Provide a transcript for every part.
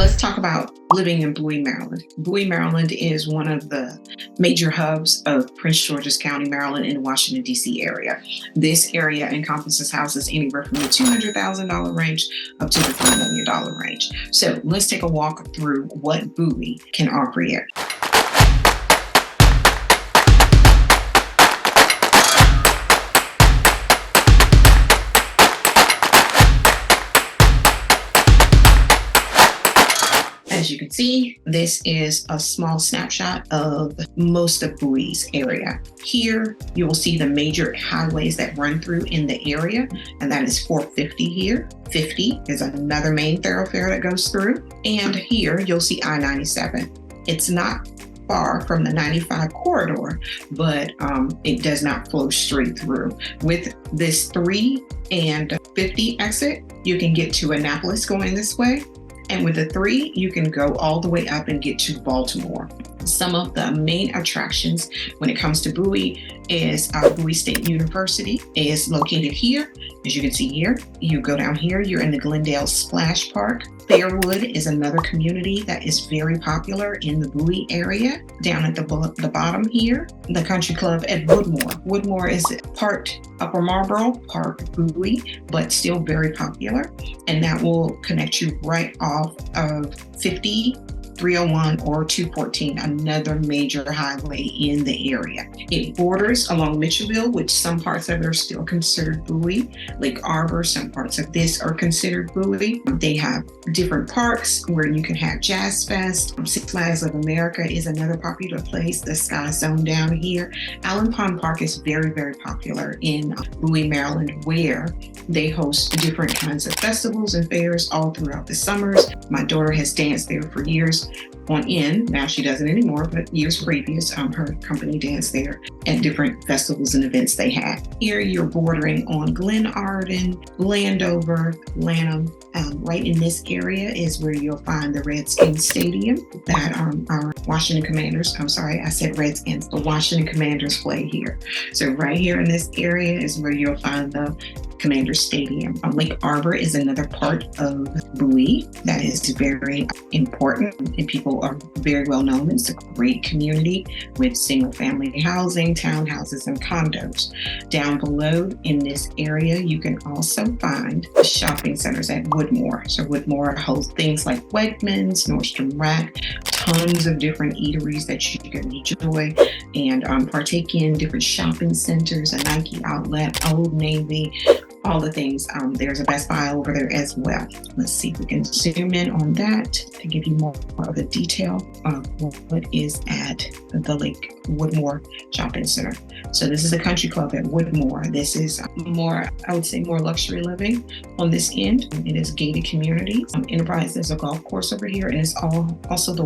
let's talk about living in Bowie, Maryland. Bowie, Maryland is one of the major hubs of Prince George's County, Maryland, in the Washington, D.C. area. This area encompasses houses anywhere from the $200,000 range up to the $3 million range. So let's take a walk through what Bowie can offer here. As you can see, this is a small snapshot of most of Bowie's area. Here, you will see the major highways that run through in the area, and that is 450 here. 50 is another main thoroughfare that goes through. And here, you'll see I-97. It's not far from the 95 corridor, but it does not flow straight through. With this 3 and 50 exit, you can get to Annapolis going this way. And with the 3, you can go all the way up and get to Baltimore. Some of the main attractions when it comes to Bowie is Bowie State University is located here. As you can see here, you go down here, you're in the Glendale Splash Park. Fairwood is another community that is very popular in the Bowie area. Down at the bottom here, the Countryclub at Woodmore. Woodmore is part Upper Marlboro, part Bowie, but still very popular. And that will connect you right off of 50, 301 or 214, another major highway in the area. It borders along Mitchellville, which some parts of it are still considered Bowie. Lake Arbor, some parts of this are considered Bowie. They have different parks where you can have Jazz Fest. Six Flags of America is another popular place. The Sky Zone down here. Allen Pond Park is very, very popular in Bowie, Maryland, where they host different kinds of festivals and fairs all throughout the summers. My daughter has danced there for years on end. Now she doesn't anymore, but years previous, her company danced there at different festivals and events they had. Here you're bordering on Glenarden, Landover, Lanham. Right in this area is where you'll find the Redskins Stadium that our Washington Commanders, I'm sorry, I said Redskins, the Washington Commanders play here. So right here in this area is where you'll find the Commander Stadium. Lake Arbor is another part of Bowie that is very important and people are very well known. It's a great community with single family housing, townhouses, and condos. Down below in this area, you can also find shopping centers at Woodmore. So Woodmore holds things like Wegmans, Nordstrom Rack, tons of different eateries that you can enjoy and partake in, different shopping centers, a Nike outlet, Old Navy, all the things. There's a Best Buy over there as well. Let's see if we can zoom in on that to give you more of the detail of what is at the Lake Woodmore Shopping Center. So this is a Countryclub at Woodmore. This is more, I would say, more luxury living on this end. It is gated community. Enterprise, there's a golf course over here, and it's also the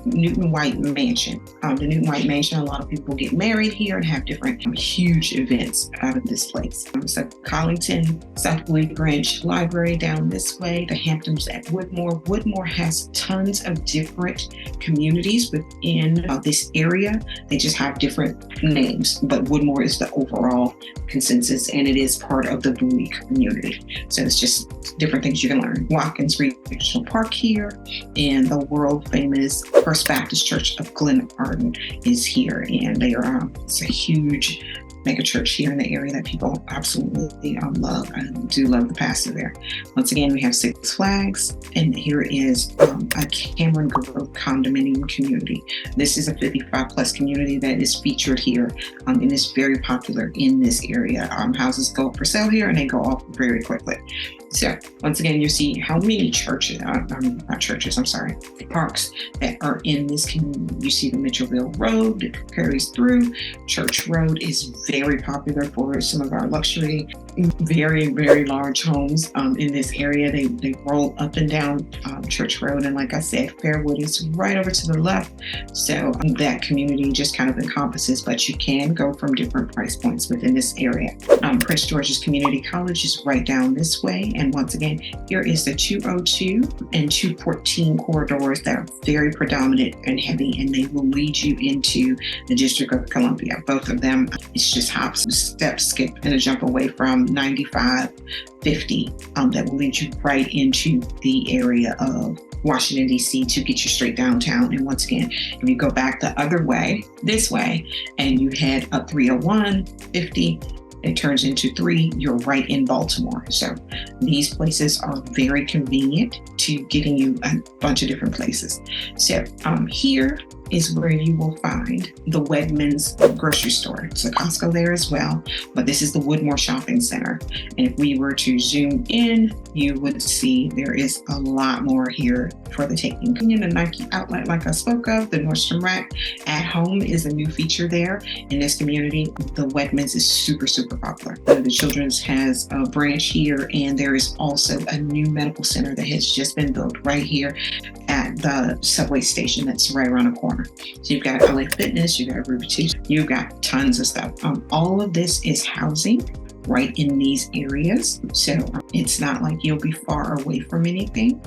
Newton White Mansion. The Newton White Mansion, a lot of people get married here and have different huge events out of this place. So Collington, South Bowie Branch Library down this way, the Hamptons at Woodmore. Woodmore has tons of different communities within this area. They just have different names, but Woodmore is the overall consensus, and it is part of the Bowie community. So it's just different things you can learn. Watkins Regal Park here, and the world famous First Baptist Church of Glenarden is here, and they are it's a huge mega church here in the area that people absolutely love and do love the pastor there. Once again, we have Six Flags, and here is a Cameron Grove condominium community. This is a 55 plus community that is featured here and is very popular in this area. Houses go up for sale here and they go off very quickly. So once again, you see how many parks that are in this community. You see the Mitchellville Road that carries through. Church Road is very popular for some of our luxury, very, very large homes in this area. They roll up and down Church Road. And like I said, Fairwood is right over to the left. So that community just kind of encompasses, but you can go from different price points within this area. Prince George's Community College is right down this way. And once again, here is the 202 and 214 corridors that are very predominant and heavy, and they will lead you into the District of Columbia. Both of them, it's just hop, step, skip, and a jump away from 95, 50 that will lead you right into the area of Washington, D.C. to get you straight downtown. And once again, if you go back the other way, this way, and you head up 301, 50, it turns into 3, you're right in Baltimore. So these places are very convenient to getting you a bunch of different places. So here is where you will find the Wegman's grocery store. It's a Costco there as well, but this is the Woodmore Shopping Center. And if we were to zoom in, you would see there is a lot more here for the taking. The Nike outlet, like I spoke of, the Nordstrom Rack at home is a new feature there in this community. The Wegmans is super, super popular. The Children's has a branch here, and there is also a new medical center that has just been built right here at the subway station that's right around the corner. So you've got LA Fitness, you've got Ruby Tuesday, you've got tons of stuff. All of this is housing right in these areas. So it's not like you'll be far away from anything.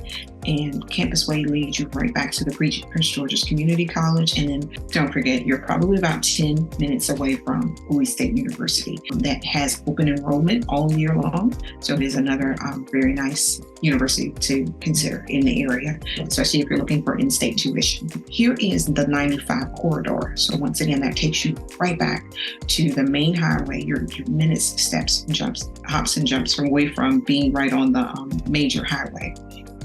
And Campus Way leads you right back to the Prince George's Community College. And then don't forget, you're probably about 10 minutes away from Bowie State University that has open enrollment all year long. So it is another very nice university to consider in the area, especially if you're looking for in-state tuition. Here is the 95 corridor. So once again, that takes you right back to the main highway. Your minutes, steps, and jumps, hops and jumps away from being right on the major highway.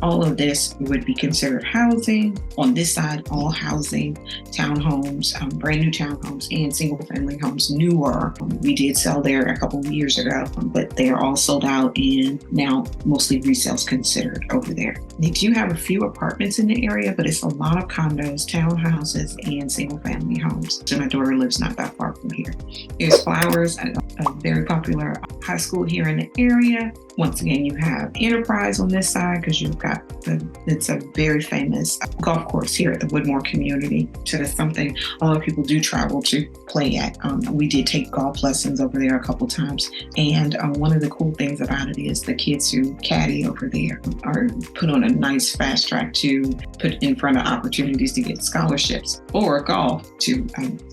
All of this would be considered housing. On this side, all housing, townhomes, brand new townhomes and single family homes, newer. We did sell there a couple of years ago, but they are all sold out and now mostly resales considered over there. They do have a few apartments in the area, but it's a lot of condos, townhouses, and single family homes. So my daughter lives not that far from here. Here's Flowers, a very popular high school here in the area. Once again, you have Enterprise on this side because you've got it's a very famous golf course here at the Woodmore community. So that's something a lot of people do travel to play at. We did take golf lessons over there a couple times. And one of the cool things about it is the kids who caddy over there are put on a nice fast track to put in front of opportunities to get scholarships or golf to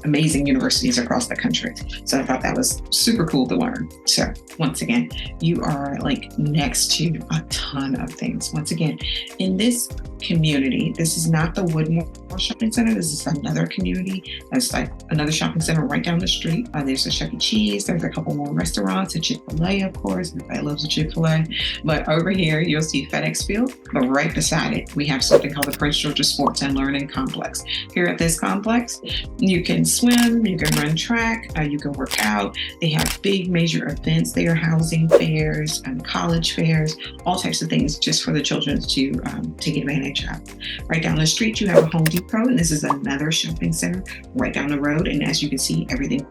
amazing universities across the country. So I thought that was super cool to learn. So once again, you are like next to a ton of things. Once again, in this community, this is not the Woodmore Shopping Center. This is another community. That's like another shopping center right down the street. There's a Chuck E. Cheese. There's a couple more restaurants, a Chick-fil-A, of course. Everybody loves a Chick-fil-A. But over here, you'll see FedEx Field. But right beside it, we have something called the Prince George's Sports and Learning Complex. Here at this complex, you can swim, you can run track, you can work out. They have big major events there, housing fairs and college fairs, all types of things just for the children to take advantage of. Right down the street, you have a Home Depot, and this is another shopping center right down the road. And as you can see, everything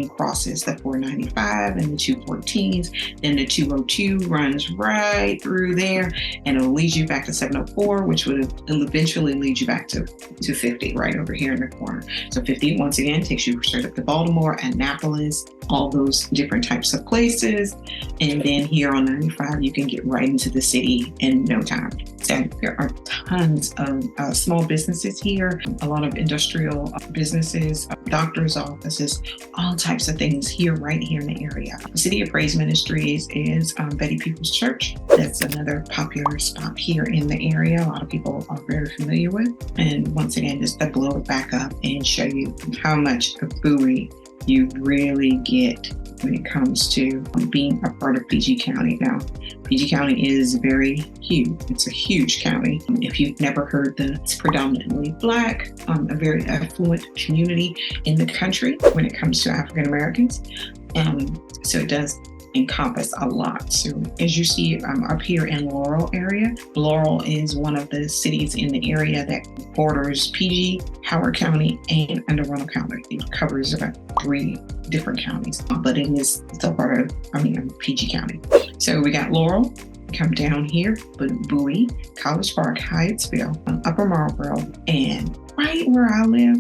crosses the 495 and the 214s. Then the 202 runs right through there, and it'll lead you back to 704, which will eventually lead you back to 50 right over here in the corner. So 50, once again, takes you straight up to Baltimore, Annapolis, all those different types of places. And then here on 95, you can get right into the city in no time. So there are tons of small businesses here, a lot of industrial businesses, doctors' offices, all types of things here, right here in the area. City of Praise Ministries is Betty People's Church. That's another popular spot here in the area. A lot of people are very familiar with. And once again, just to blow it back up and show you how much of Bowie you really get when it comes to being a part of PG County. Now, PG County is very huge. It's a huge county. If you've never heard it's predominantly Black, a very affluent community in the country when it comes to African Americans. So it does encompass a lot. So as you see up here in Laurel area, Laurel is one of the cities in the area that borders PG, Howard County, and Anne Arundel County. It covers about 3 different counties, but it is still part of PG County. So we got Laurel, we come down here, but Bowie, College Park, Hyattsville, Upper Marlboro, and right where I live,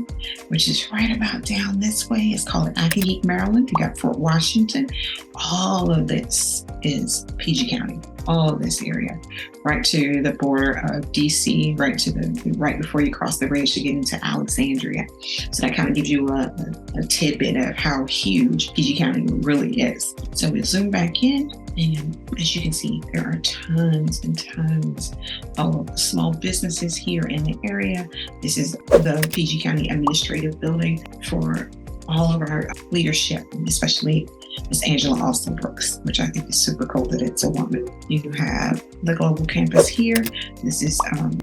which is right about down this way, it's called Bowie Maryland. You got Fort Washington. All of this is PG County. All of this area, right to the border of DC, right before you cross the bridge to get into Alexandria. So that kind of gives you a tidbit of how huge PG County really is. So we zoom back in, and as you can see, there are tons and tons of small businesses here in the area. This is the PG County Administrative Building for all of our leadership, especially Miss Angela Austin Brooks, which I think is super cool that it's a woman. You have the global campus here. This is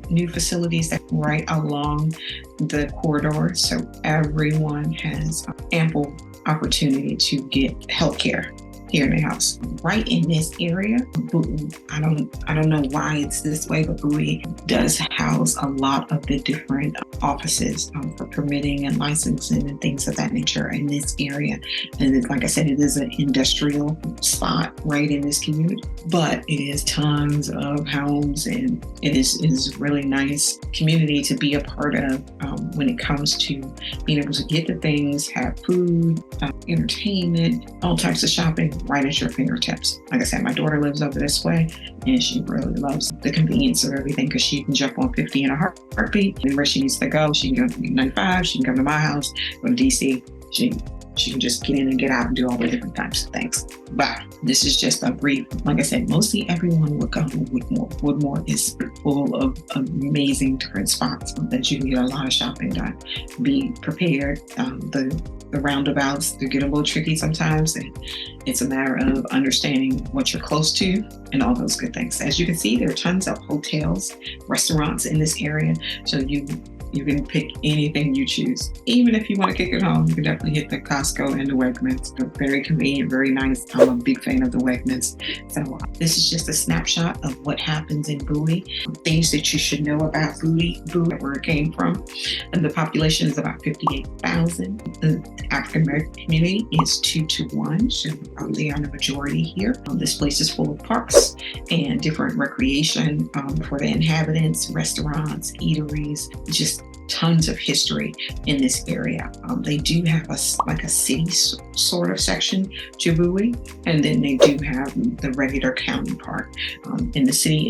new facilities that right along the corridor, so everyone has ample opportunity to get healthcare here in the house. Right in this area, I don't know why it's this way, but Bowie does house a lot of the different offices for permitting and licensing and things of that nature in this area. And like I said, it is an industrial spot right in this community, but it is tons of homes, and it is really nice community to be a part of when it comes to being able to get the things, have food, entertainment, all types of shopping right at your fingertips. Like I said, my daughter lives over this way, and she really loves the convenience of everything because she can jump on 50 in a heartbeat. And where she needs to go, she can go to 95, she can come to my house, go to DC. She can just get in and get out and do all the different types of things. But this is just a brief. Like I said, mostly everyone will go to Woodmore. Woodmore is full of amazing different spots that you can get a lot of shopping done. Be prepared. The roundabouts, they get a little tricky sometimes, and it's a matter of understanding what you're close to and all those good things. As you can see, there are tons of hotels, restaurants in this area, so you can pick anything you choose. Even if you want to kick it home, you can definitely hit the Costco and the Wegmans. They're very convenient, very nice. I'm a big fan of the Wegmans. So this is just a snapshot of what happens in Bowie, things that you should know about Bowie, where it came from. And the population is about 58,000. The African American community is 2-1, so they are the majority here. This place is full of parks and different recreation for the inhabitants, restaurants, eateries, just tons of history in this area. They do have a city sort of section to Bowie, and then they do have the regular county part. And the city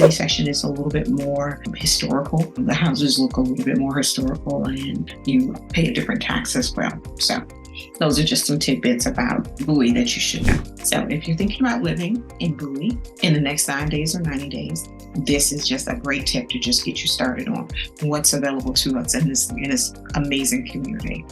section is a little bit more historical. The houses look a little bit more historical, and you pay a different tax as well. So those are just some tidbits about Bowie that you should know. So if you're thinking about living in Bowie in the next 9 days or 90 days, this is just a great tip to just get you started on what's available to us in this amazing community.